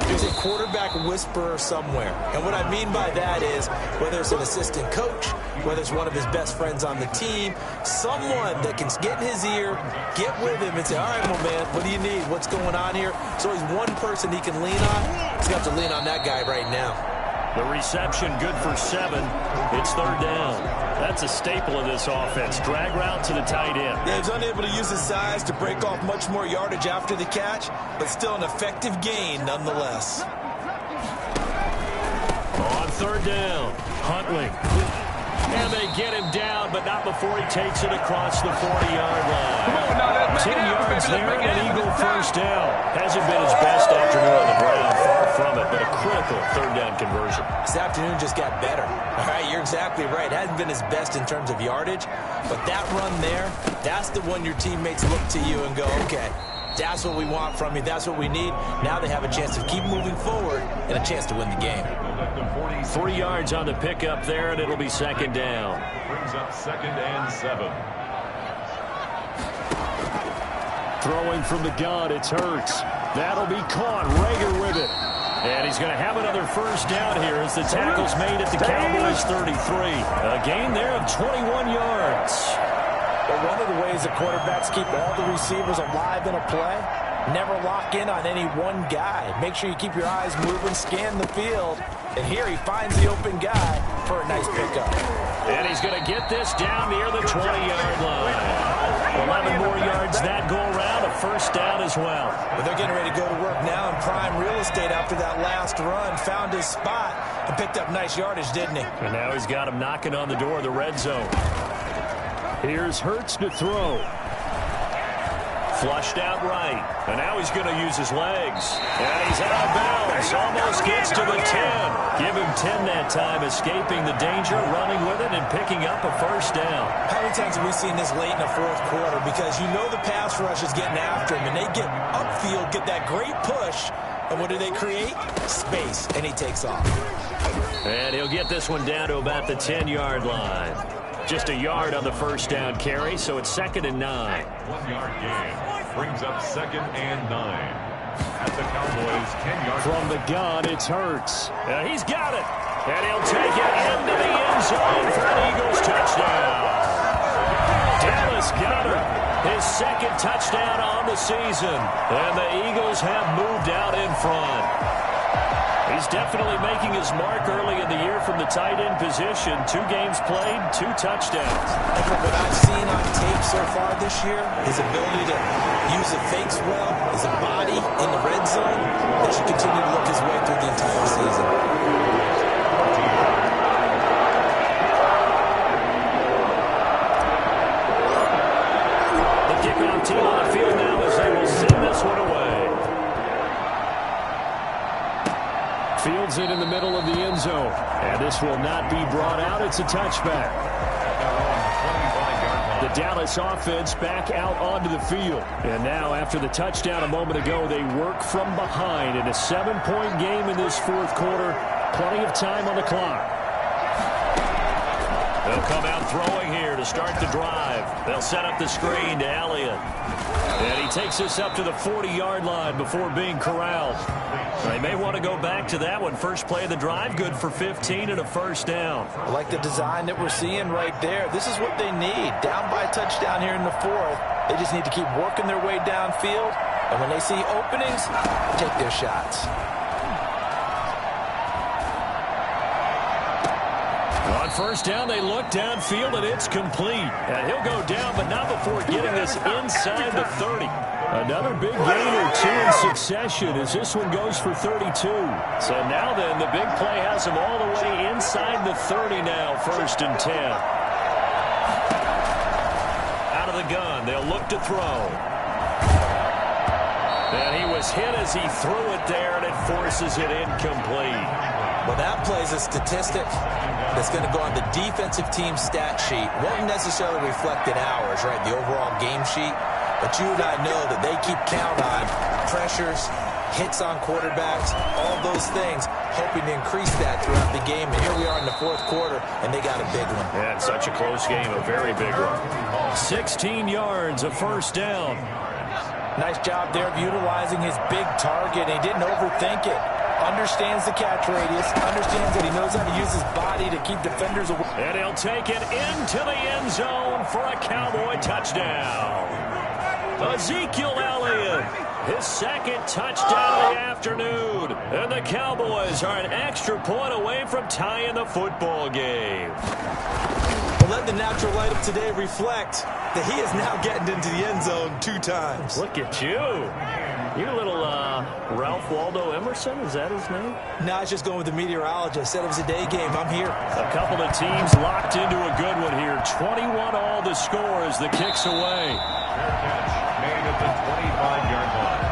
There's a quarterback whisperer somewhere. And what I mean by that is, whether it's an assistant coach, whether it's one of his best friends on the team, someone that can get in his ear, get with him and say, all right, my man, what do you need? What's going on here? So he's one person he can lean on. He's going to have to lean on that guy right now. The reception good for 7. It's third down. That's a staple of this offense. Drag route to the tight end. Yeah, he's unable to use his size to break off much more yardage after the catch, but still an effective gain nonetheless. On third down, Huntley. And they get him down, but not before he takes it across the 40-yard line. 10 yards there, and an Eagle first down. Hasn't been his best afternoon on the ground, far from it, but a critical third down conversion. This afternoon just got better. All right, you're exactly right. Hasn't been his best in terms of yardage, but that run there, that's the one your teammates look to you and go, okay, that's what we want from you. That's what we need. Now they have a chance to keep moving forward and a chance to win the game. 3 yards on the pickup there, and it'll be second down. Brings up 2nd and 7. Throwing from the gun, it's Hurts. That'll be caught. Rager with it. And he's going to have another first down here as the tackle's made at the Cowboys 33. A gain there of 21 yards. But one of the ways the quarterbacks keep all the receivers alive in a play, never lock in on any one guy. Make sure you keep your eyes moving, scan the field. And here he finds the open guy for a nice pickup. And he's going to get this down near the 20-yard line. 11 more yards that go around, a first down as well. But they're getting ready to go to work now in prime real estate after that last run. Found his spot and picked up nice yardage, didn't he? And now he's got him knocking on the door of the red zone. Here's Hurts to throw. Flushed out right. And now he's going to use his legs. And he's out of bounds. Almost gets to the 10. Give him 10 that time, escaping the danger, running with it, and picking up a first down. How many times have we seen this late in the fourth quarter? Because you know the pass rush is getting after him, and they get upfield, get that great push, and what do they create? Space, and he takes off. And he'll get this one down to about the 10-yard line. Just a yard on the first down carry, so it's 2nd and 9. 1-yard gain. Brings up 2nd and 9. At the Cowboys' 10-yard. From the gun, it's Hurts. He's got it. And he'll take it into the end zone for an Eagles touchdown. Dallas Goedert, his 2nd touchdown on the season. And the Eagles have moved out in front. He's definitely making his mark early in the year from the tight end position. 2 games played, 2 touchdowns. And from what I've seen on tape so far this year, his ability to use the fakes well, his body in the red zone, that should continue to look his way through the entire season. The kickoff team on the field now as they will send this one away. Fields it in the middle of the end zone. And this will not be brought out. It's a touchback. The Dallas offense back out onto the field. And now, after the touchdown a moment ago, they work from behind in a 7-point game in this fourth quarter. Plenty of time on the clock. They'll come out throwing here to start the drive. They'll set up the screen to Elliott. And he takes this up to the 40-yard line before being corralled. They may want to go back to that one. First play of the drive, good for 15 and a first down. I like the design that we're seeing right there. This is what they need. Down by a touchdown here in the fourth. They just need to keep working their way downfield. And when they see openings, take their shots. On first down, they look downfield, and it's complete. And he'll go down, but not before getting this inside the 30. Another big gain or 2 in succession as this one goes for 32. So now then, the big play has him all the way inside the 30 now, 1st and 10. Out of the gun, they'll look to throw. And he was hit as he threw it there, and it forces it incomplete. Well, that plays a statistic that's going to go on the defensive team stat sheet. Won't necessarily reflect in ours, right, the overall game sheet. But you and I know that they keep count on pressures, hits on quarterbacks, all those things, hoping to increase that throughout the game. And here we are in the fourth quarter, and they got a big one. Yeah, it's such a close game, a very big one. 16 yards, a first down. Nice job there of utilizing his big target. He didn't overthink it. understands the catch radius, understands that he knows how to use his body to keep defenders away. And he'll take it into the end zone for a Cowboy touchdown. Ezekiel Elliott, his second touchdown of the afternoon. And the Cowboys are an extra point away from tying the football game. Well, let the natural light of today reflect that he is now getting into the end zone 2 times. Look at you. You're a little Ralph Waldo Emerson, is that his name? No, I was just going with the meteorologist. Said it was a day game. I'm here. A couple of teams locked into a good one here. 21 all the score as the kick's away. Fair catch made at the 25-yard line.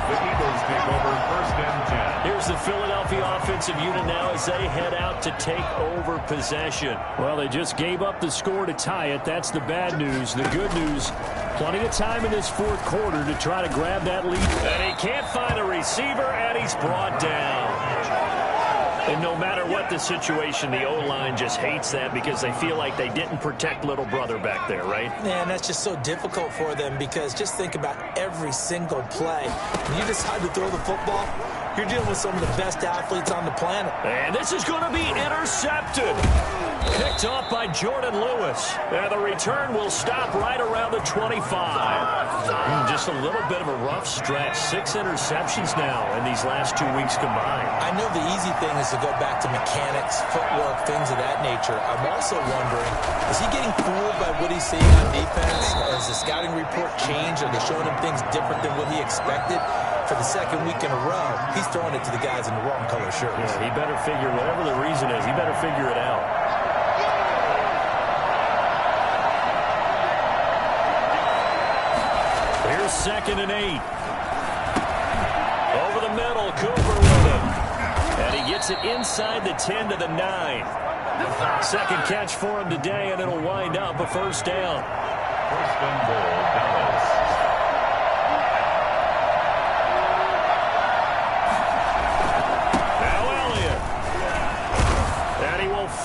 The Eagles take over 1st and 10. Here's the Philadelphia offensive unit now as they head out to take over possession. Well, they just gave up the score to tie it. That's the bad news. The good news, plenty of time in this 4th quarter to try to grab that lead. And he can't find a receiver, and he's brought down. And no matter what the situation, the O-line just hates that because they feel like they didn't protect little brother back there, right? Man, that's just so difficult for them because just think about every single play. When you decide to throw the football, you're dealing with some of the best athletes on the planet. And this is going to be intercepted. Picked off by Jordan Lewis. And the return will stop right around the 25. Just a little bit of a rough stretch. 6 interceptions now in these last 2 weeks combined. I know the easy thing is to go back to mechanics, footwork, things of that nature. I'm also wondering, is he getting fooled by what he's seeing on defense? Has the scouting report changed? Are they showing him things different than what he expected? For the 2nd week in a row, he's throwing it to the guys in the wrong color shirts. Yeah, he better figure, whatever the reason is, he better figure it out. Here's 2nd and 8. Over the middle, Cooper with him. And he gets it inside the 10 to the 9. Second catch for him today, and it'll wind up a 1st down. 1st and goal, Dallas.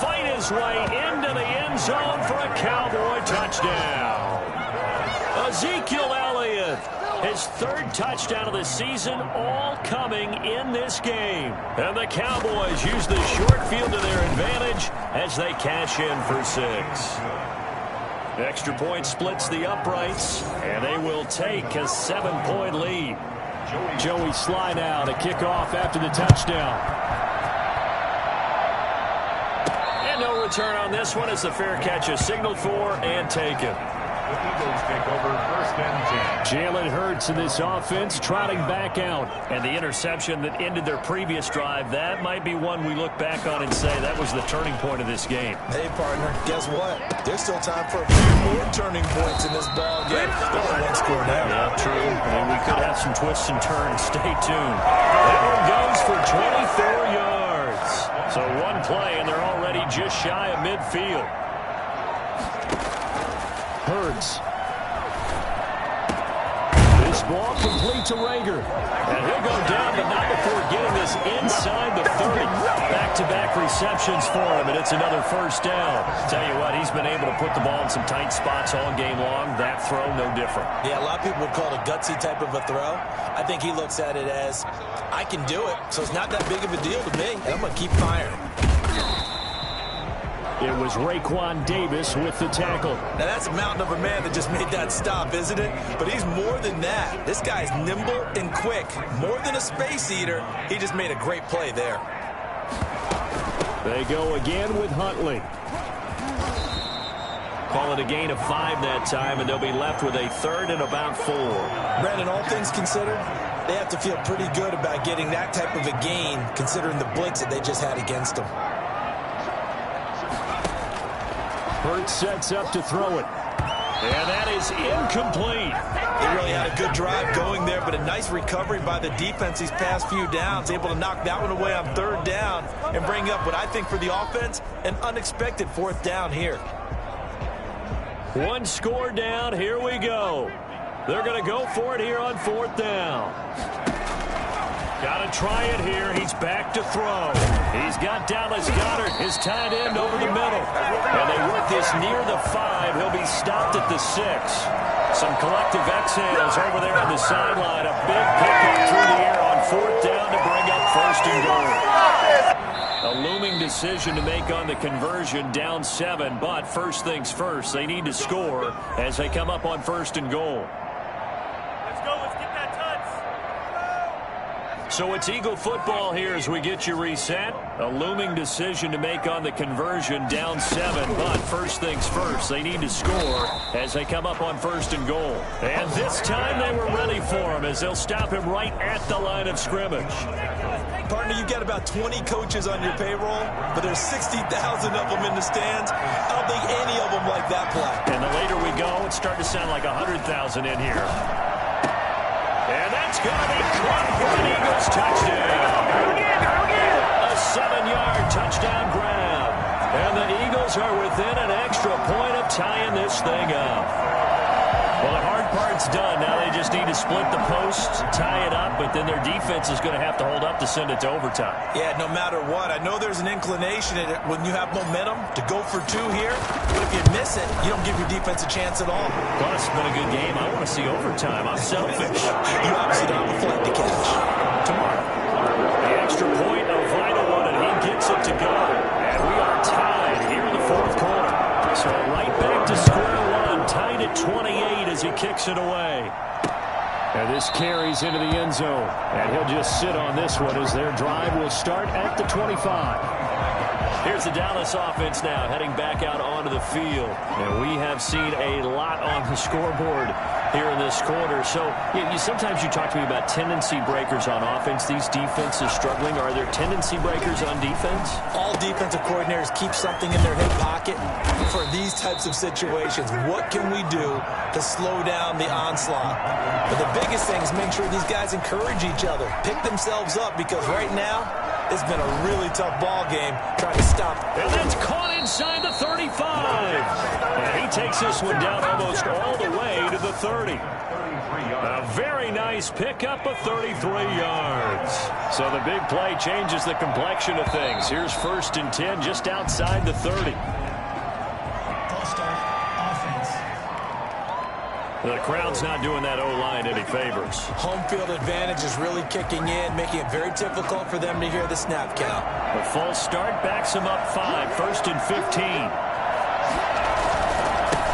Fight his way into the end zone for a Cowboy touchdown. Ezekiel Elliott, his 3rd touchdown of the season, all coming in this game. And the Cowboys use the short field to their advantage as they cash in for 6. Extra point splits the uprights, and they will take a 7-point lead. Joey Sly now to kick off after the touchdown. No return on this one as the fair catch is signaled for and taken. The Eagles take over 1st and 10. Jalen Hurts in this offense trotting back out. And the interception that ended their previous drive, that might be one we look back on and say that was the turning point of this game. Hey, partner, guess what? There's still time for a few more turning points in this ball game. Only 1 score now. Yeah, true. And we could have some twists and turns. Stay tuned. That one goes for 24 yards. So 1 play, and they're already just shy of midfield. Hurts. This ball complete to Rager. And he'll go down, but not before getting this inside the 30. Back-to-back receptions for him, and it's another 1st down. Tell you what, he's been able to put the ball in some tight spots all game long. That throw, no different. Yeah, a lot of people would call it a gutsy type of a throw. I think he looks at it as, I can do it, so it's not that big of a deal to me, and I'm going to keep firing. It was Raekwon Davis with the tackle. Now, that's a mountain of a man that just made that stop, isn't it? But he's more than that. This guy's nimble and quick. More than a space eater, he just made a great play there. They go again with Huntley. Call it a gain of 5 that time, and they'll be left with a 3rd and about 4. Brandon, all things considered, they have to feel pretty good about getting that type of a gain, considering the blitz that they just had against them. Hurts sets up to throw it. And that is incomplete. They really had a good drive going there, but a nice recovery by the defense these past few downs, able to knock that one away on 3rd down and bring up what I think for the offense, an unexpected 4th down here. 1 score down. Here we go. They're going to go for it here on 4th down. Got to try it here. He's back to throw. He's got Dallas Goedert, his tight end, over the middle. And they work this near the 5. He'll be stopped at the 6. Some collective exhales over there on the sideline. A big pickup through the air on 4th down to bring up 1st and goal. A looming decision to make on the conversion, down 7, but first things first, they need to score as they come up on 1st and goal. Let's go, let's get that touch. So it's Eagle football here as we get you reset. A looming decision to make on the conversion, down 7, but first things first, they need to score as they come up on 1st and goal. And this time they were ready for him as they'll stop him right at the line of scrimmage. Partner, you've got about 20 coaches on your payroll, but there's 60,000 of them in the stands. I don't think any of them like that play. And the later we go, it's starting to sound like 100,000 in here. And that's going to be caught for an Eagles touchdown. A 7-yard touchdown grab. And the Eagles are within an extra point of tying this thing up. Well, the hard part's done. Now they just need to split the posts, tie it up, but then their defense is going to have to hold up to send it to overtime. Yeah, no matter what. I know there's an inclination in it when you have momentum to go for 2 here, but if you miss it, you don't give your defense a chance at all. Plus, it's been a good game. I want to see overtime. I'm selfish. You obviously don't have a flight to catch. Tomorrow. The extra point, a vital one, and he gets it to go. And we are tied here in the 4th quarter. So right back to square one, tied at 28 as he kicks it away. And this carries into the end zone. And he'll just sit on this one as their drive will start at the 25. Here's the Dallas offense now heading back out onto the field. And we have seen a lot on the scoreboard here in this quarter. So sometimes you talk to me about tendency breakers on offense. These defenses struggling. Are there tendency breakers on defense? All defensive coordinators keep something in their hip pocket for these types of situations. What can we do to slow down the onslaught? But the biggest thing is make sure these guys encourage each other, pick themselves up, because right now it's been a really tough ball game trying to stop. And that's caught inside the 35. And he takes this one down almost all the way to the 30. A very nice pickup of 33 yards. So the big play changes the complexion of things. Here's 1st and 10 just outside the 30. False start, offense. The crowd's not doing that O-line any favors. Home field advantage is really kicking in, making it very difficult for them to hear the snap count. The false start backs him up 5, 1st and 15.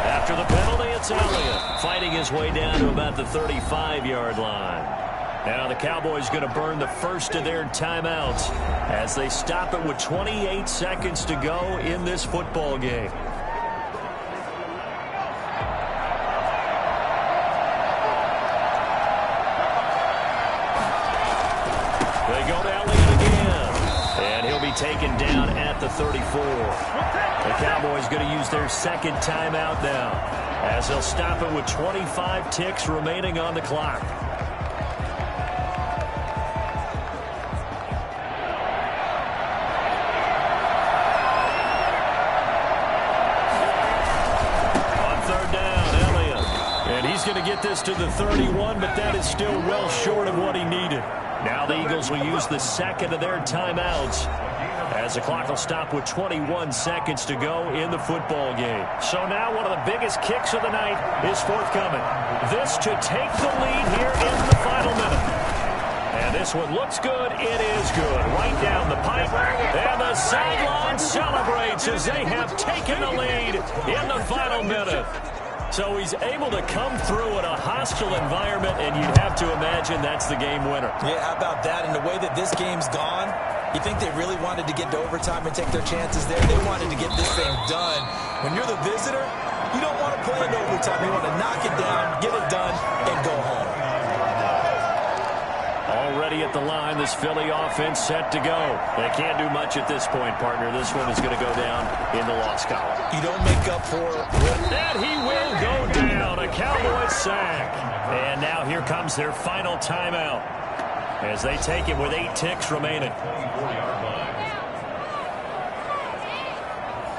After the penalty, it's Elliott fighting his way down to about the 35-yard line. Now the Cowboys going to burn the first of their timeouts as they stop it with 28 seconds to go in this football game. They go to Elliott again, and he'll be taken down at the 34. The Cowboys going to use their second timeout now as they'll stop it with 25 ticks remaining on the clock. On 3rd down, Elliott. And he's going to get this to the 31, but that is still well short of what he needed. Now the Eagles will use the second of their timeouts as the clock will stop with 21 seconds to go in the football game. So now one of the biggest kicks of the night is forthcoming. This to take the lead here in the final minute. And this one looks good. It is good. Right down the pipe. And the sideline celebrates as they have taken the lead in the final minute. So he's able to come through in a hostile environment, and you'd have to imagine that's the game winner. Yeah, how about that? And the way that this game's gone, you think they really wanted to get to overtime and take their chances there? They wanted to get this thing done. When you're the visitor, you don't want to play in overtime. You want to knock it down, get it done, and go home. Already at the line, this Philly offense set to go. They can't do much at this point, partner. This one is going to go down in the loss column. You don't make up for it. And he will go down. A Cowboys sack. And now here comes their final timeout as they take it with 8 ticks remaining.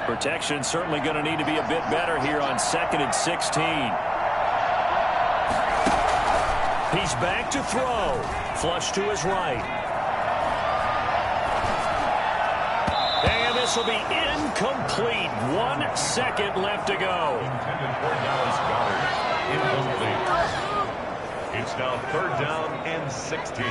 Protection certainly going to need to be a bit better here on 2nd and 16. He's back to throw. Flush to his right. And this will be incomplete. 1 second left to go. It's now 3rd down and 16.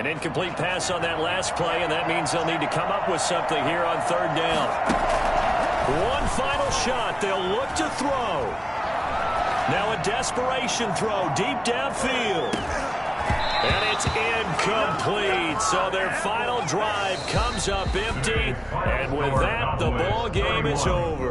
An incomplete pass on that last play, and that means they'll need to come up with something here on third down. One final shot. They'll look to throw. Now a desperation throw deep downfield. And it's incomplete. So their final drive comes up empty. And with that, the ball game is over.